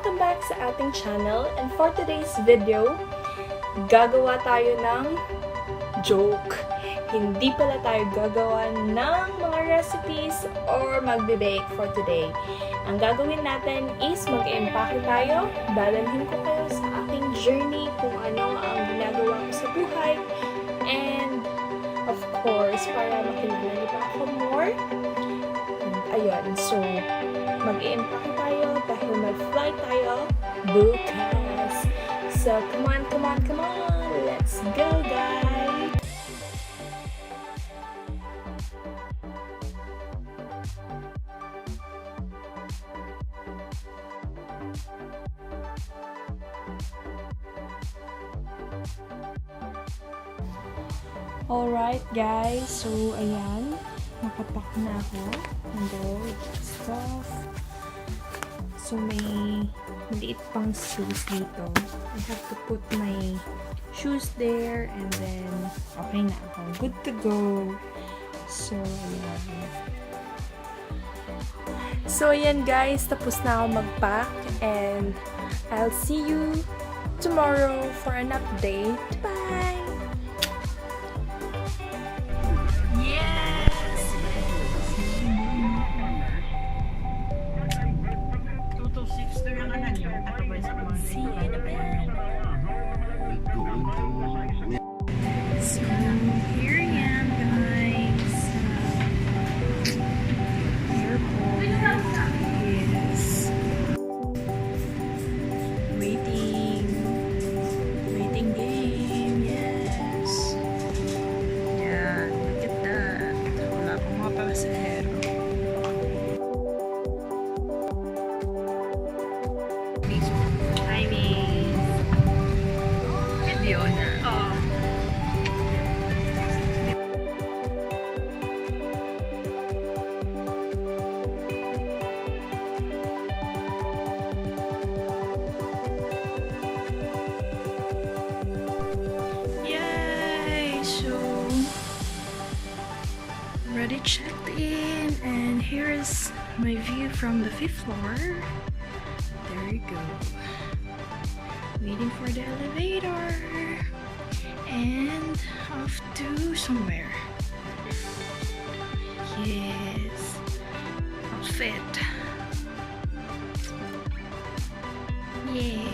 Welcome back sa ating channel, and for today's video, gagawa tayo ng joke. Hindi pala tayo gagawa ng mga recipes or magbe-bake for today. Ang gagawin natin is mag-empake tayo. Dadalhin ko kayo sa aking journey kung ano ang ginagawa ko sa buhay. And of course, para makilala niyo pa ako more. Ayun, so mag-empake tayo dahil mag-fly tayo bukas. So, come on, come on, come on! Let's go, guys! Alright, guys. So, ayan. Nakapack na ako. And then, stuff. So, may maliit pang space dito. I have to put my shoes there. And then, okay na ako. Good to go. So, ayan. So, ayan guys. Tapos na ako mag-pack. And, I'll see you tomorrow for an update. Bye! See you in a bit. So here I am, guys. Airport. Yes. Waiting game. Yes. Yeah, look at that. Wala pong mga pasahero. Already checked in, and here is my view from the 5th floor. There you go. Waiting for the elevator and off to somewhere. Yes, outfit. Yeah.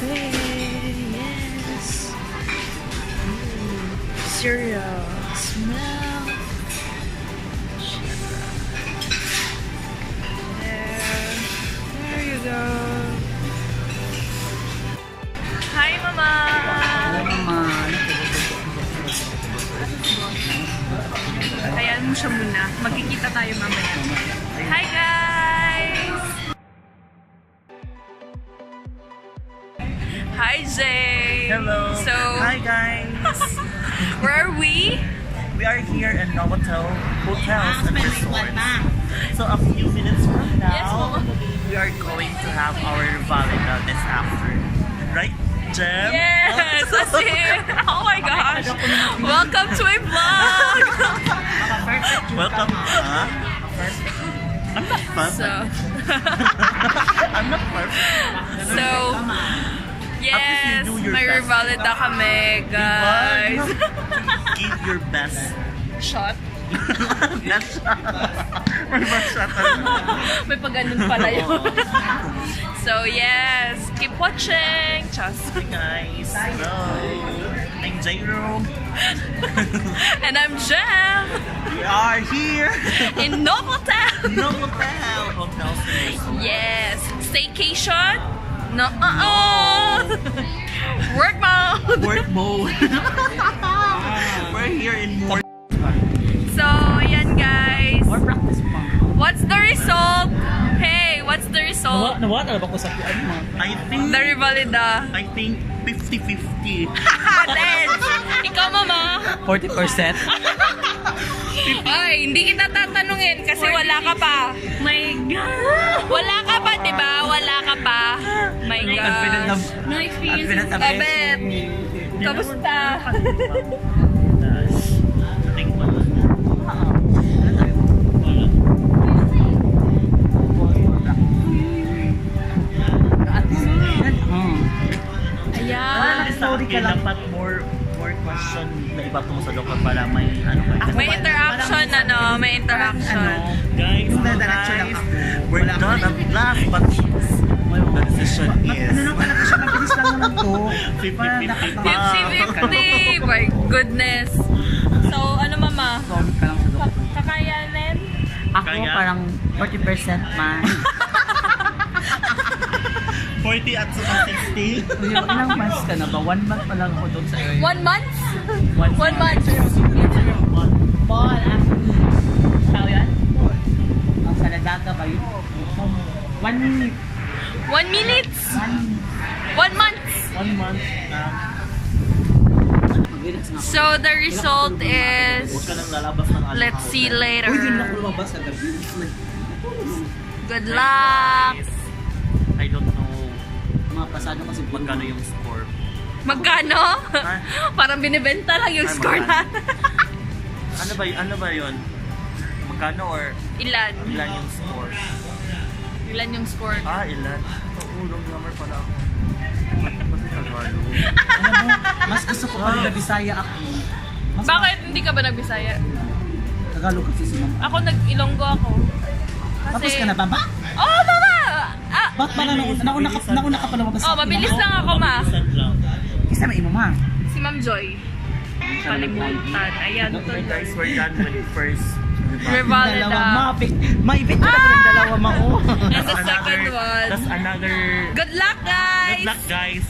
Yes. Cereal. Smell. There you go. Hi, Mama. Hi, Mama. Ayan mo siya muna. Magkikita tayo mamaya. Hi, guys. Hi, Jay! Hello! So, hi guys! where are we? We are here in Novotel Hotels and Resorts. So a few minutes from now, Yes, Mama. we are going to have our Valida this afternoon. Right, Jem? Yes! That's it! Oh my gosh! Welcome to my vlog! Welcome, huh? I'm not perfect. So, I'm not perfect. so yes! you do your May best. revalida kami, guys! Give your best. Shot? Best shot. My best shot. May pag-ganun pala yun. So yes! Keep watching! Just. Hi guys. Hello. I'm Jayrome. And I'm Jem! We are here In Novotel! Novotel Hotels and Resorts. Yes! Staycation? No, Work mode! Work mode. We're here in more. So, ayan guys. More practice pa. What's the result? Hey, what's the result? Nawala ba ko sa ano mo? I think The Rivalida. I think 50-50. Then, ikaw mama. 40%? Ay, hindi kita tatanungin kasi wala ka pa. My God! Wala ka pa, di ba? wala ka pa. My gosh. No experience. Abet, kamusta? Ayan. Sorry ka lang. Dapat more question na iba mo sa lokal para may ano ba? May interaction, may interaction. Guys, we're done at last, but the decision is Ano talaga siya, mabilis lang naman to. 50-50. My goodness. So, ano mama? Sorry ka lang sa doktor. Kakayanin? Ako Kaya? parang 40% man. 40 at saka 60. Ilang months ka na ba? 1 month pa lang ako doon sa area. 1 month? 1 month. Paul, tao yan? Ang saladaga ba yun? 1 minute. 1 minute? 1 month? 1 month. So, the result Huwag is... ka nang lalabas ng alam. Let's see later. Uy, din ako lumabas sa gabi. Good luck! I don't know Mga pasado kasi magkano yung score. Magkano? Parang binibenta lang yung Ay, score magkano? natin. Ano ba yun? Magkano or Ilan? ilan yung score? Ilan yung score? Ilan? Ulong number pala ako. Mas Tagalog. Alam mo, mas gusto ko pala na Bisaya ako. Mas Bakit hindi ka ba nagbisaya? Tagalog kasi si mama. Ako nag-Ilonggo ako. Tapos ka na ba ba? Oh, mama! Ba't pala nauna ka pa lumabas? Oh, mabilis lang ako, ma. Mabilisan lang. Isa may imo ma. Si Ma'am Joy. Kalimutan. Ayan, to Guys, we're done with first. Revalida. Dalawa, maipit ka na ko ng dalawa mao. And the second one. That's another. Good luck, guys! Good luck, guys.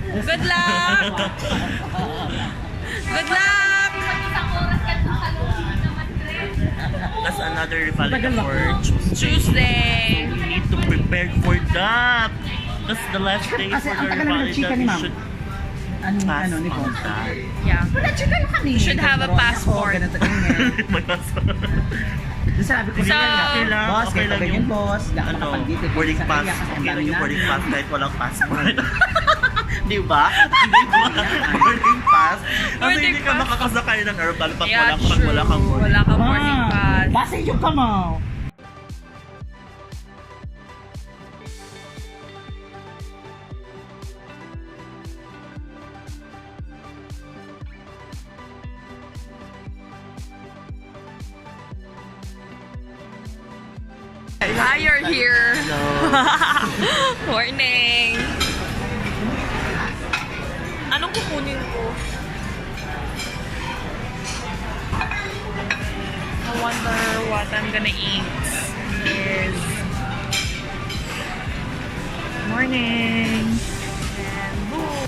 Good luck! Good luck! That's another valid for Tuesday. We need to prepare for that. That's the last day Kasi for ang the tagal na ng chika ni ma'am. should Ano ni on boss? that. Yeah. Wala chika na kami. Should have a passport. Ganito ganyan. My passport. Sabi ko So, Okay lang, boss, okay kaya lang ganyan yung boss. Dahil ano, makapag-date boarding sa pass. area kasi ang Okay lang dami yung na. boarding pass kahit walang passport. Di ba? Di ba? Boarding pass. Kasi Boarding hindi ka pass. makakasakay ng aeroplane pag Yeah, wala kang true. boarding Wala kang boarding Ma, pass. base yung ka mo. Hi, you're here. Morning. Anong kukunin ko? I wonder what I'm gonna eat is morning. And boom.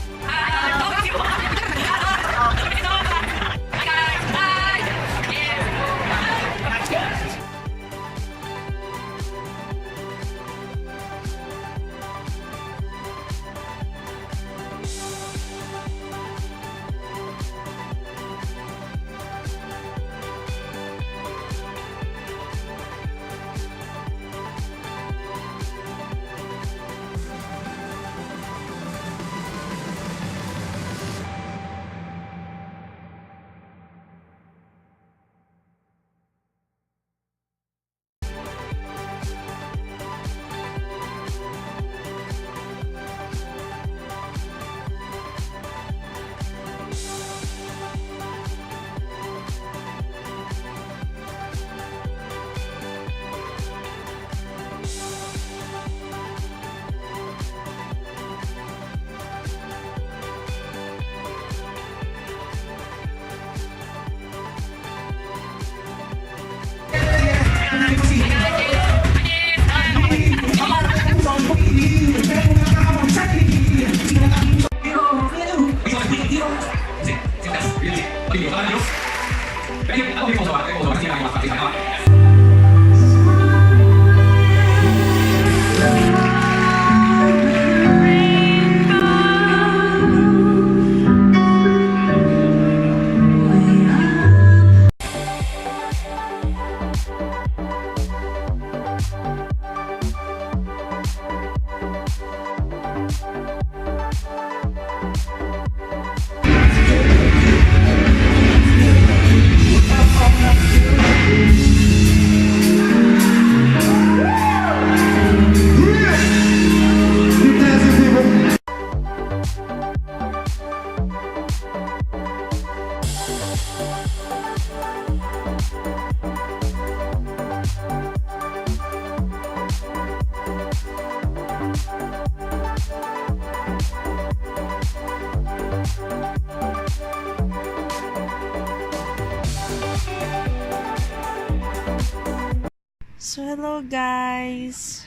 So hello guys.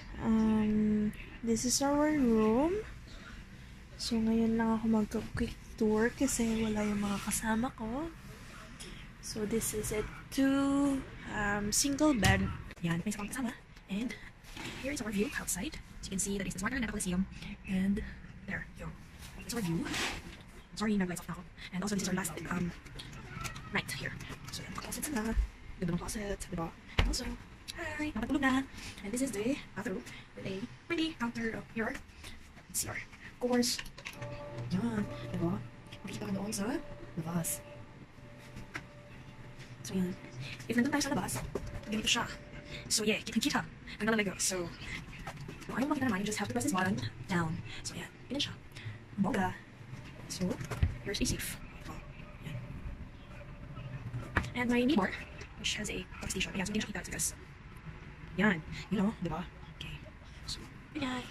This is our room. So ngayon lang ako magka-quick tour kasi wala yung mga kasama ko. So this is it. 2 single bed. Yan, may isa pang kasama. And here is our view outside. As you can see, that is the Smart Rental Coliseum. And there, yo. It's our view. Sorry, nag-lights off na ako. And also this is our last night here. So yan, closet sila. Ganda ng closet, diba? And also, hi, nakatulog na. And this is the bathroom with a pretty counter up here. Let's see our course. Yan, diba? Makikita ka doon sa labas. So yan. If nandun tayo sa labas, ganito siya. So yeah, kitang-kita ang nalalagay. So, kung ayaw makita naman, you just have to press this button down. So yan, ganyan siya. Ang bongga. So, here's a safe. Oh, yan. And my neighbor, which has a station. Ayan, so hindi na siya kita because yan, you know, diba? Okay. So, ganyan.